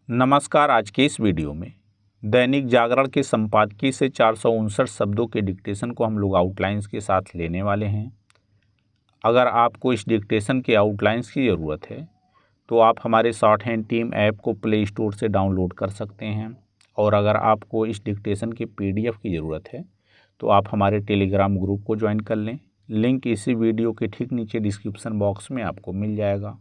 नमस्कार। आज के इस वीडियो में दैनिक जागरण के संपादकीय से 459 शब्दों के डिक्टेशन को हम लोग आउटलाइंस के साथ लेने वाले हैं। अगर आपको इस डिक्टेशन के आउटलाइंस की ज़रूरत है तो आप हमारे शॉर्ट हैंड टीम ऐप को प्ले स्टोर से डाउनलोड कर सकते हैं, और अगर आपको इस डिक्टेशन की PDF की ज़रूरत है तो आप हमारे टेलीग्राम ग्रुप को ज्वाइन कर लें। लिंक इसी वीडियो के ठीक नीचे डिस्क्रिप्शन बॉक्स में आपको मिल जाएगा।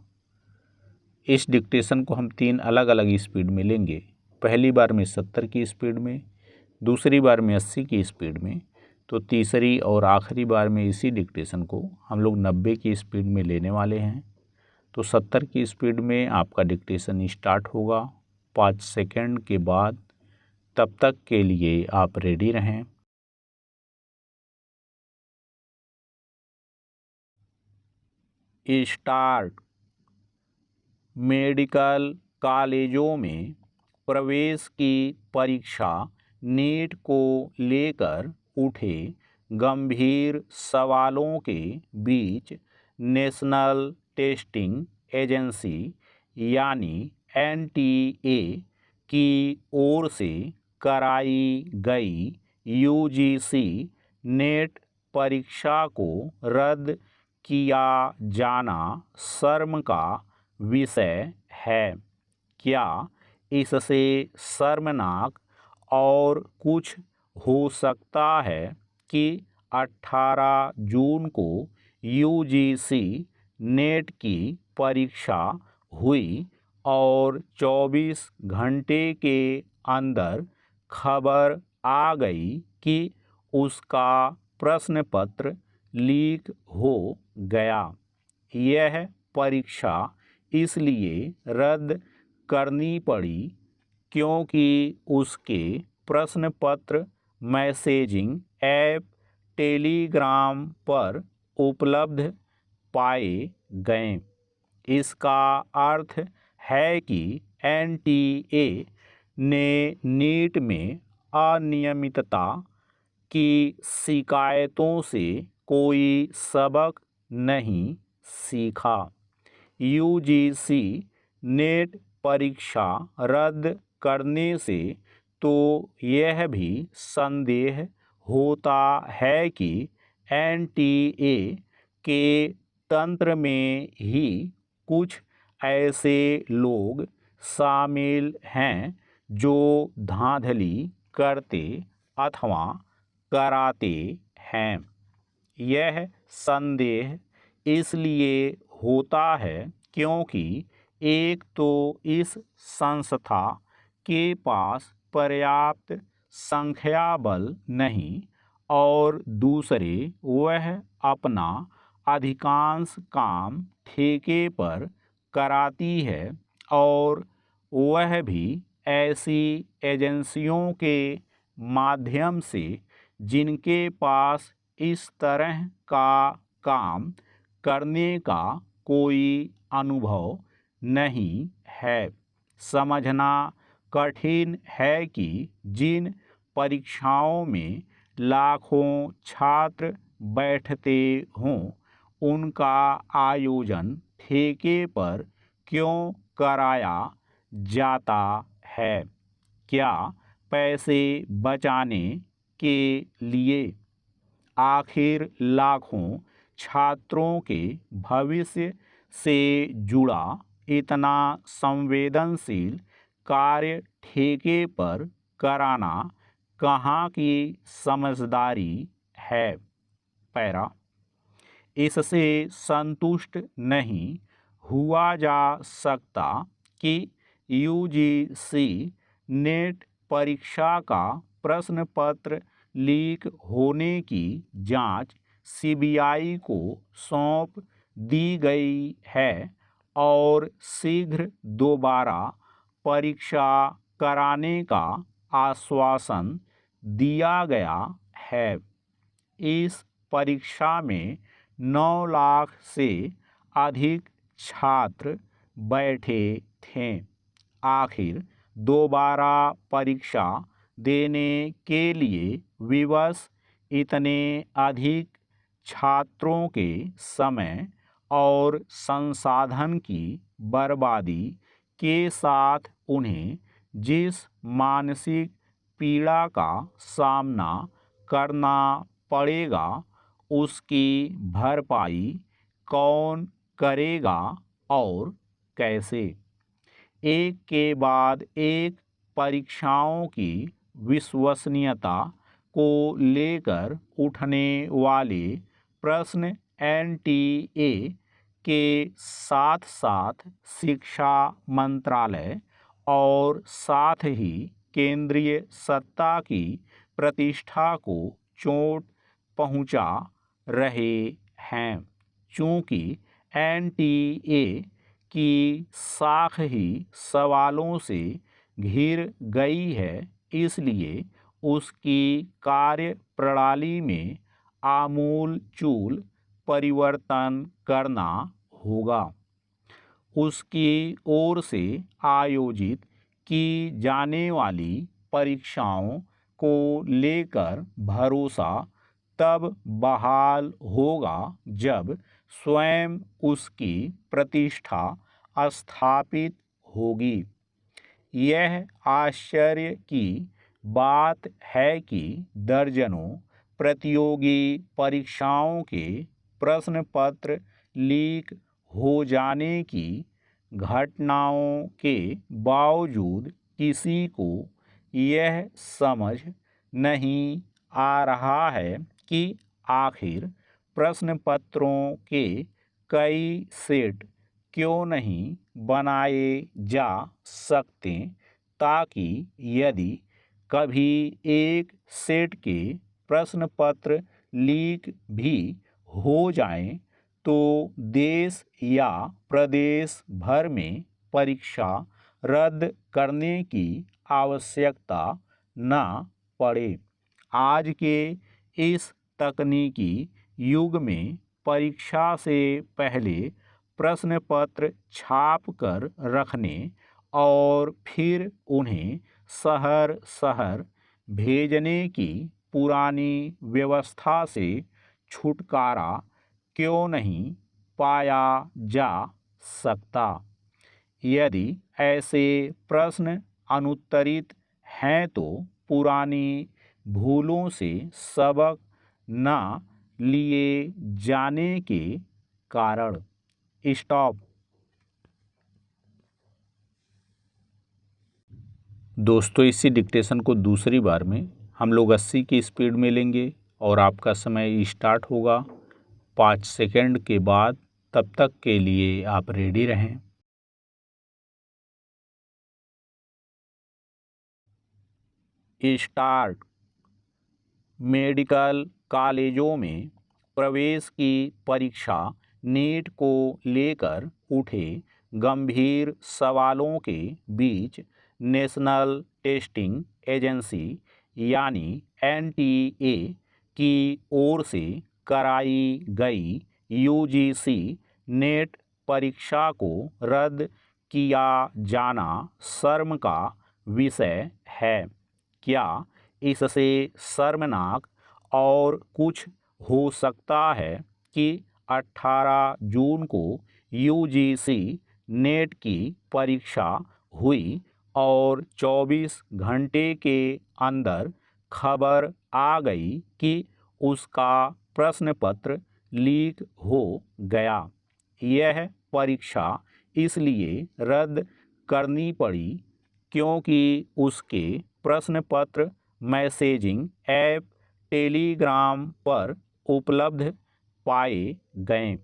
इस डिक्टेशन को हम 3 अलग अलग स्पीड में लेंगे। पहली बार में 70 की स्पीड में, दूसरी बार में 80 की स्पीड में, तो तीसरी और आखिरी बार में इसी डिक्टेशन को हम लोग 90 की स्पीड में लेने वाले हैं। तो 70 की स्पीड में आपका डिक्टेशन स्टार्ट होगा 5 सेकंड के बाद। तब तक के लिए आप रेडी रहें। स्टार्ट। मेडिकल कॉलेजों में प्रवेश की परीक्षा नीट को लेकर उठे गंभीर सवालों के बीच नेशनल टेस्टिंग एजेंसी यानी NTA की ओर से कराई गई UGC नेट परीक्षा को रद्द किया जाना शर्म का विषय है। क्या इससे शर्मनाक और कुछ हो सकता है कि 18 जून को UGC नेट की परीक्षा हुई और 24 घंटे के अंदर खबर आ गई कि उसका प्रश्न पत्र लीक हो गया। यह परीक्षा इसलिए रद्द करनी पड़ी क्योंकि उसके प्रश्न पत्र मैसेजिंग ऐप टेलीग्राम पर उपलब्ध पाए गए। इसका अर्थ है कि NTA ने नीट में अनियमितता की शिकायतों से कोई सबक नहीं सीखा। UGC नेट परीक्षा रद्द करने से तो यह भी संदेह होता है कि NTA के तंत्र में ही कुछ ऐसे लोग शामिल हैं जो धांधली करते अथवा कराते हैं। यह संदेह इसलिए होता है क्योंकि एक तो इस संस्था के पास पर्याप्त संख्या बल नहीं, और दूसरे वह अपना अधिकांश काम ठेके पर कराती है, और वह भी ऐसी एजेंसियों के माध्यम से जिनके पास इस तरह का काम करने का कोई अनुभव नहीं है। समझना कठिन है कि जिन परीक्षाओं में लाखों छात्र बैठते हों, उनका आयोजन ठेके पर क्यों कराया जाता है? क्या पैसे बचाने के लिए? आखिर लाखों छात्रों के भविष्य से जुड़ा इतना संवेदनशील कार्य ठेके पर कराना कहाँ की समझदारी है? पैरा। इससे संतुष्ट नहीं हुआ जा सकता कि UGC नेट परीक्षा का प्रश्न पत्र लीक होने की जांच CBI को सौंप दी गई है और शीघ्र दोबारा परीक्षा कराने का आश्वासन दिया गया है। इस परीक्षा में 9 लाख से अधिक छात्र बैठे थे। आखिर दोबारा परीक्षा देने के लिए विवश इतने अधिक छात्रों के समय और संसाधन की बर्बादी के साथ उन्हें जिस मानसिक पीड़ा का सामना करना पड़ेगा उसकी भरपाई कौन करेगा और कैसे। एक के बाद एक परीक्षाओं की विश्वसनीयता को लेकर उठने वाले प्रश्न एनटीए के साथ साथ शिक्षा मंत्रालय और साथ ही केंद्रीय सत्ता की प्रतिष्ठा को चोट पहुंचा रहे हैं। चूंकि एनटीए की साख ही सवालों से घिर गई है, इसलिए उसकी कार्य प्रणाली में आमूलचूल परिवर्तन करना होगा। उसकी ओर से आयोजित की जाने वाली परीक्षाओं को लेकर भरोसा तब बहाल होगा जब स्वयं उसकी प्रतिष्ठा स्थापित होगी। यह आश्चर्य की बात है कि दर्जनों प्रतियोगी परीक्षाओं के प्रश्न पत्र लीक हो जाने की घटनाओं के बावजूद किसी को यह समझ नहीं आ रहा है कि आखिर प्रश्न पत्रों के कई सेट क्यों नहीं बनाए जा सकते, ताकि यदि कभी एक सेट के प्रश्न पत्र लीक भी हो जाएं, तो देश या प्रदेश भर में परीक्षा रद्द करने की आवश्यकता न पड़े। आज के इस तकनीकी युग में परीक्षा से पहले प्रश्न पत्र छाप कर रखने और फिर उन्हें शहर शहर भेजने की पुरानी व्यवस्था से छुटकारा क्यों नहीं पाया जा सकता। यदि ऐसे प्रश्न अनुत्तरित हैं तो पुरानी भूलों से सबक न लिए जाने के कारण। स्टॉप। दोस्तों, इसी डिक्टेशन को दूसरी बार में हम लोग 80 की स्पीड में लेंगे और आपका समय स्टार्ट होगा 5 सेकंड के बाद। तब तक के लिए आप रेडी रहें। स्टार्ट। मेडिकल कॉलेजों में प्रवेश की परीक्षा नीट को लेकर उठे गंभीर सवालों के बीच नेशनल टेस्टिंग एजेंसी यानी एनटीए की ओर से कराई गई यूजीसी नेट परीक्षा को रद्द किया जाना शर्म का विषय है। क्या इससे शर्मनाक और कुछ हो सकता है कि 18 जून को यूजीसी नेट की परीक्षा हुई और 24 घंटे के अंदर खबर आ गई कि उसका प्रश्न पत्र लीक हो गया। यह परीक्षा इसलिए रद्द करनी पड़ी क्योंकि उसके प्रश्न पत्र मैसेजिंग ऐप टेलीग्राम पर उपलब्ध पाए गए।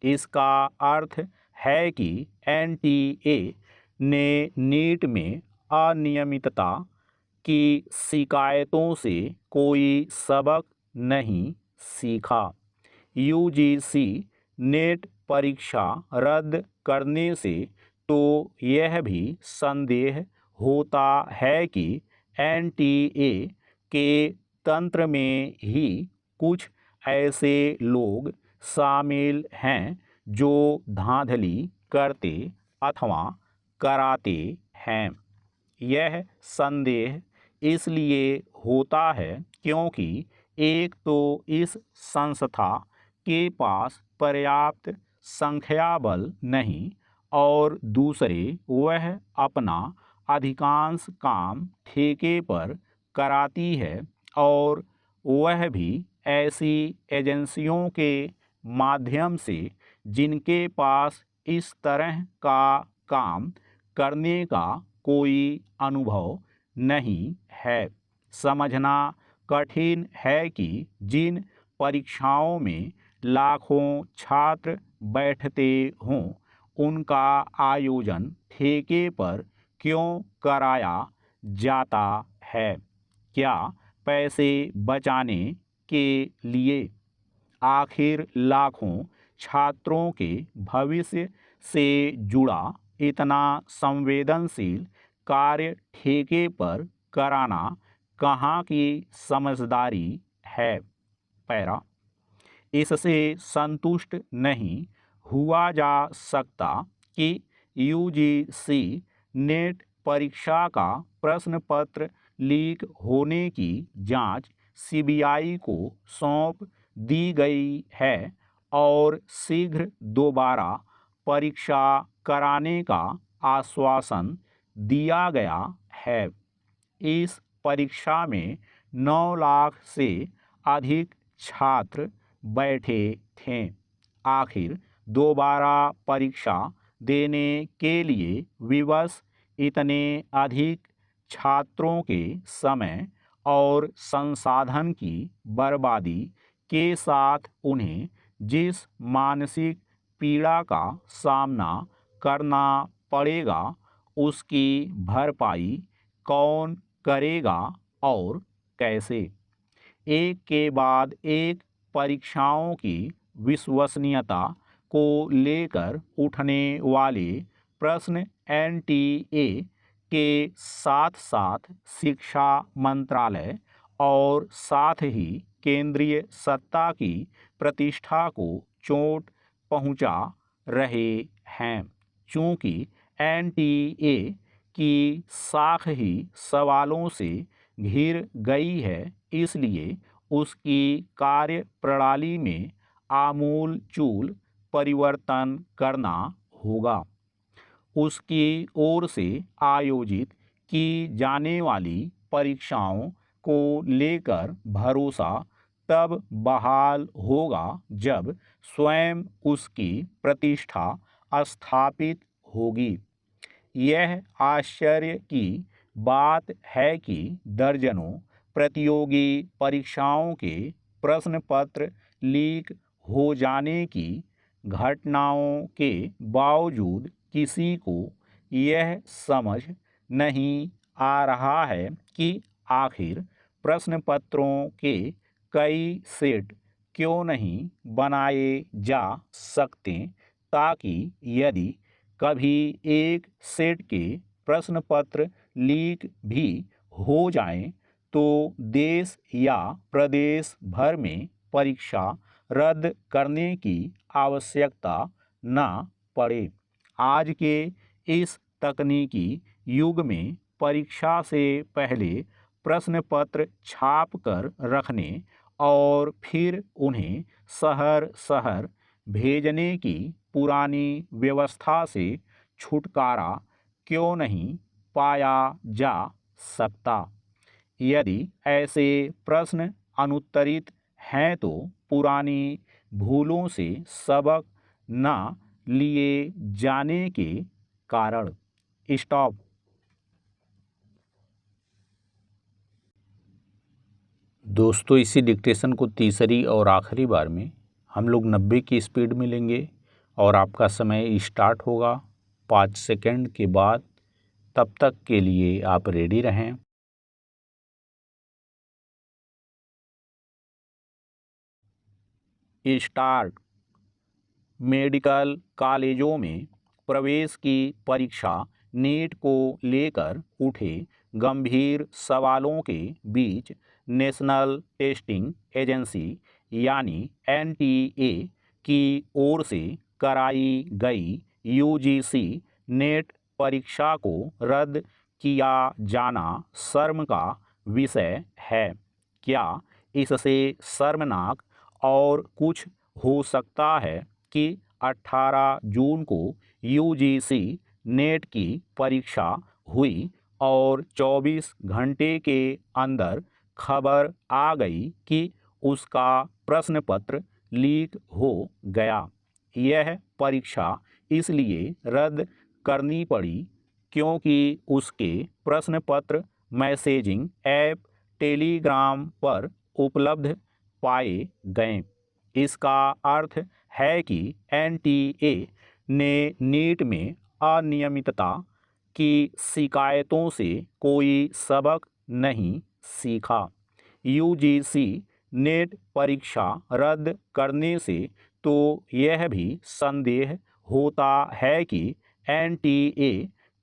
इसका अर्थ है कि एनटीए ने नीट में अनियमितता की शिकायतों से कोई सबक नहीं सीखा। यूजीसी नेट परीक्षा रद्द करने से तो यह भी संदेह होता है कि एनटीए के तंत्र में ही कुछ ऐसे लोग शामिल हैं जो धांधली करते अथवा कराते हैं। यह संदेह इसलिए होता है क्योंकि एक तो इस संस्था के पास पर्याप्त संख्या बल नहीं और दूसरे वह अपना अधिकांश काम ठेके पर कराती है और वह भी ऐसी एजेंसियों के माध्यम से जिनके पास इस तरह का काम करने का कोई अनुभव नहीं है। समझना कठिन है कि जिन परीक्षाओं में लाखों छात्र बैठते हों उनका आयोजन ठेके पर क्यों कराया जाता है? क्या पैसे बचाने के लिए? आखिर लाखों छात्रों के भविष्य से जुड़ा इतना संवेदनशील कार्य ठेके पर कराना कहाँ की समझदारी है? पैरा, इससे संतुष्ट नहीं हुआ जा सकता कि यूजीसी नेट परीक्षा का प्रश्न पत्र लीक होने की जांच सीबीआई को सौंप दी गई है और शीघ्र दोबारा परीक्षा कराने का आश्वासन दिया गया है। इस परीक्षा में 9 लाख से अधिक छात्र बैठे थे। आखिर दोबारा परीक्षा देने के लिए विवश इतने अधिक छात्रों के समय और संसाधन की बर्बादी के साथ उन्हें जिस मानसिक पीड़ा का सामना करना पड़ेगा उसकी भरपाई कौन करेगा और कैसे? एक के बाद एक परीक्षाओं की विश्वसनीयता को लेकर उठने वाले प्रश्न एनटीए के साथ साथ शिक्षा मंत्रालय और साथ ही केंद्रीय सत्ता की प्रतिष्ठा को चोट पहुंचा रहे हैं। चूंकि एनटीए की साख ही सवालों से घिर गई है इसलिए उसकी कार्य प्रणाली में आमूल चूल परिवर्तन करना होगा। उसकी ओर से आयोजित की जाने वाली परीक्षाओं को लेकर भरोसा तब बहाल होगा जब स्वयं उसकी प्रतिष्ठा स्थापित होगी। यह आश्चर्य की बात है कि दर्जनों प्रतियोगी परीक्षाओं के प्रश्न पत्र लीक हो जाने की घटनाओं के बावजूद किसी को यह समझ नहीं आ रहा है कि आखिर प्रश्न पत्रों के कई सेट क्यों नहीं बनाए जा सकते ताकि यदि कभी एक सेट के प्रश्न पत्र लीक भी हो जाएं तो देश या प्रदेश भर में परीक्षा रद्द करने की आवश्यकता न पड़े। आज के इस तकनीकी युग में परीक्षा से पहले प्रश्न पत्र छाप कर रखने और फिर उन्हें शहर शहर भेजने की पुरानी व्यवस्था से छुटकारा क्यों नहीं पाया जा सकता? यदि ऐसे प्रश्न अनुत्तरित हैं तो पुरानी भूलों से सबक न लिए जाने के कारण। स्टॉप। दोस्तों, इसी डिक्टेशन को तीसरी और आखिरी बार में हम लोग 90 की स्पीड में लेंगे और आपका समय स्टार्ट होगा 5 सेकंड के बाद। तब तक के लिए आप रेडी रहें। स्टार्ट। मेडिकल कॉलेजों में प्रवेश की परीक्षा नीट को लेकर उठे गंभीर सवालों के बीच नेशनल टेस्टिंग एजेंसी यानी एनटीए की ओर से कराई गई यूजीसी नेट परीक्षा को रद्द किया जाना शर्म का विषय है। क्या इससे शर्मनाक और कुछ हो सकता है कि 18 जून को यूजीसी नेट की परीक्षा हुई और 24 घंटे के अंदर खबर आ गई कि उसका प्रश्न पत्र लीक हो गया। यह परीक्षा इसलिए रद्द करनी पड़ी क्योंकि उसके प्रश्न पत्र मैसेजिंग ऐप टेलीग्राम पर उपलब्ध पाए गए। इसका अर्थ है कि एनटीए ने नीट में अनियमितता की शिकायतों से कोई सबक नहीं सीखा। यूजीसी नेट परीक्षा रद्द करने से तो यह भी संदेह होता है कि एनटीए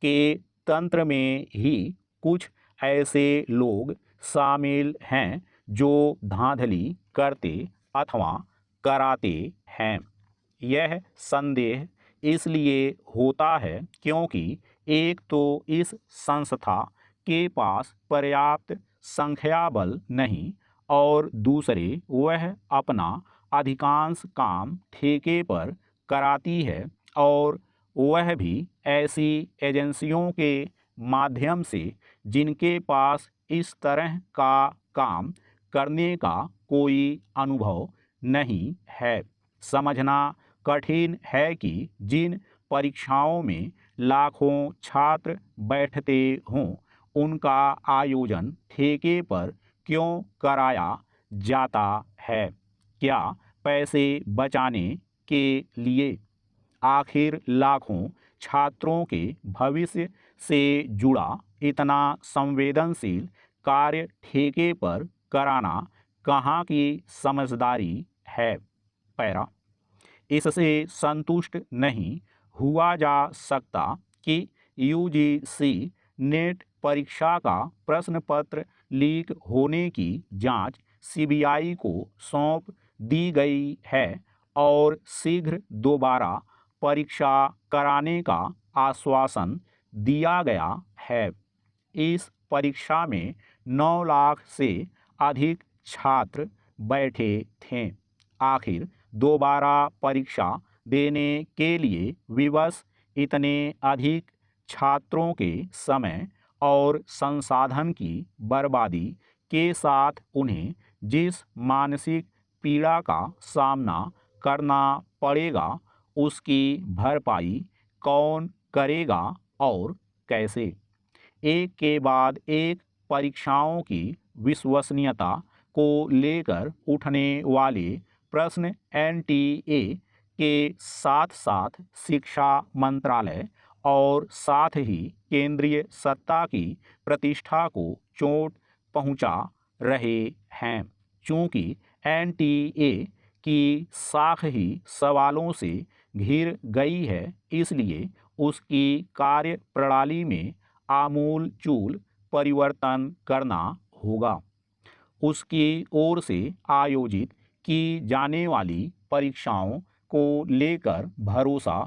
के तंत्र में ही कुछ ऐसे लोग शामिल हैं जो धांधली करते अथवा कराते हैं। यह संदेह इसलिए होता है क्योंकि एक तो इस संस्था के पास पर्याप्त संख्या बल नहीं और दूसरे वह अपना अधिकांश काम ठेके पर कराती है और वह भी ऐसी एजेंसियों के माध्यम से जिनके पास इस तरह का काम करने का कोई अनुभव नहीं है। समझना कठिन है कि जिन परीक्षाओं में लाखों छात्र बैठते हों उनका आयोजन ठेके पर क्यों कराया जाता है। क्या पैसे बचाने के लिए? आखिर लाखों छात्रों के भविष्य से जुड़ा इतना संवेदनशील कार्य ठेके पर कराना कहाँ की समझदारी है। पैरा इससे संतुष्ट नहीं हुआ जा सकता कि यूजीसी नेट परीक्षा का प्रश्न पत्र लीक होने की जांच सीबीआई को सौंप दी गई है और शीघ्र दोबारा परीक्षा कराने का आश्वासन दिया गया है। इस परीक्षा में 9 लाख से अधिक छात्र बैठे थे। आखिर दोबारा परीक्षा देने के लिए विवश इतने अधिक छात्रों के समय और संसाधन की बर्बादी के साथ उन्हें जिस मानसिक पीड़ा का सामना करना पड़ेगा उसकी भरपाई कौन करेगा और कैसे। एक के बाद एक परीक्षाओं की विश्वसनीयता को लेकर उठने वाले प्रश्न एनटीए के साथ साथ शिक्षा मंत्रालय और साथ ही केंद्रीय सत्ता की प्रतिष्ठा को चोट पहुंचा रहे हैं। चूंकि एनटीए की साख ही सवालों से घिर गई है इसलिए उसकी कार्य प्रणाली में आमूलचूल परिवर्तन करना होगा। उसकी ओर से आयोजित की जाने वाली परीक्षाओं को लेकर भरोसा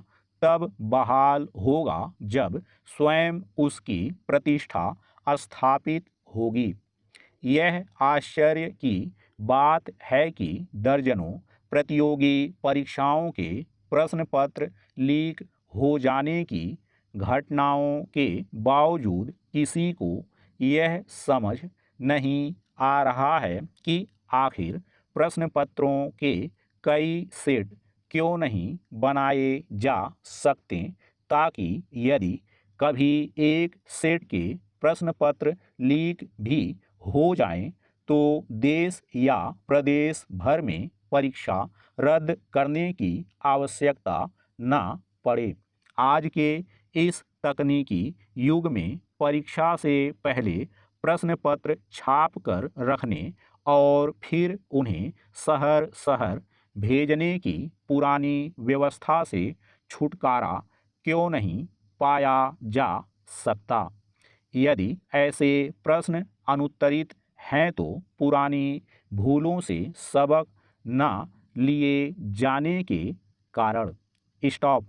तब बहाल होगा जब स्वयं उसकी प्रतिष्ठा स्थापित होगी। यह आश्चर्य की बात है कि दर्जनों प्रतियोगी परीक्षाओं के प्रश्न पत्र लीक हो जाने की घटनाओं के बावजूद किसी को यह समझ नहीं आ रहा है कि आखिर प्रश्न पत्रों के कई सेट क्यों नहीं बनाए जा सकते ताकि यदि कभी एक सेट के प्रश्न पत्र लीक भी हो जाएं तो देश या प्रदेश भर में परीक्षा रद्द करने की आवश्यकता न पड़े। आज के इस तकनीकी युग में परीक्षा से पहले प्रश्न पत्र छाप कर रखने और फिर उन्हें शहर शहर भेजने की पुरानी व्यवस्था से छुटकारा क्यों नहीं पाया जा सकता। यदि ऐसे प्रश्न अनुत्तरित हैं तो पुरानी भूलों से सबक न लिए जाने के कारण। स्टॉप।